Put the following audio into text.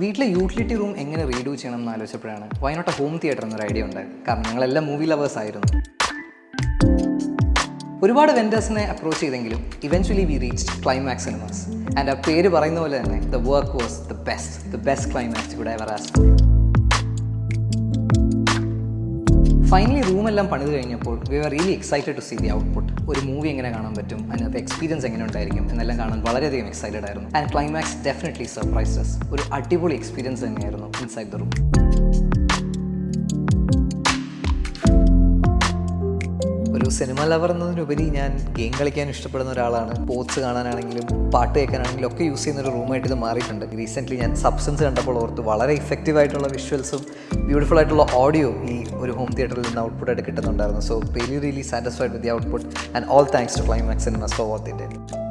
വീട്ടിലെ utility room എങ്ങനെ redo ചെയ്യണം എന്ന് ആലോചിച്ചപ്പോഴാണ് why not a home theatre എന്നൊരു ഐഡിയ ഉണ്ടായത്. കാരണം ഞങ്ങളെല്ലാം മൂവി ലവേഴ്സ് ആയിരുന്നു. ഒരുപാട് വെൻഡേഴ്സിനെ അപ്രോച്ച് ചെയ്തെങ്കിലും eventually we reached Climax Cinemas. And ആ പേര് പറയുന്ന പോലെ തന്നെ the work was the best Climax could ever asked for. Finally റൂമെല്ലാം പണിത് കഴിഞ്ഞപ്പോൾ we are really excited to see the output. ഒരു മൂവി എങ്ങനെ കാണാൻ പറ്റും, അതിനകത്ത് എക്സ്പീരിയൻസ് എങ്ങനെ ഉണ്ടായിരിക്കും എന്നെല്ലാം കാണാൻ വളരെയധികം എക്സൈറ്റഡ് ആയിരുന്നു. And climax definitely surprises. ഒരു അടിപൊളി എക്സ്പീരിയൻസ് തന്നെയായിരുന്നു ഇൻസൈഡ് ദ റൂം. ഒരു സിനിമ ലവർ എന്നതിനുപരി ഞാൻ ഗെയിം കളിക്കാൻ ഇഷ്ടപ്പെടുന്ന ഒരാളാണ്. സ്പോർട്സ് കാണാനാണെങ്കിലും പാട്ട് കേൾക്കാനാണെങ്കിലും ഒക്കെ യൂസ് ചെയ്യുന്ന ഒരു റൂമായിട്ട് ഇത് മാറിയിട്ടുണ്ട്. റീസെൻ്റ്ലി ഞാൻ സബ്സ്റ്റൻസ് കണ്ടപ്പോൾ ഓർത്ത് വളരെ ഇഫക്റ്റീവ് ആയിട്ടുള്ള വിഷ്വൽസും ബ്യൂട്ടിഫുൾ ആയിട്ടുള്ള ഓഡിയോ ഈ ഒരു ഹോം തിയേറ്ററിൽ നിന്ന് ഔട്ട്പുട്ടായിട്ട് കിട്ടുന്നുണ്ടായിരുന്നു. So really satisfied with the output and all thanks to Climax Cinemas for what they did.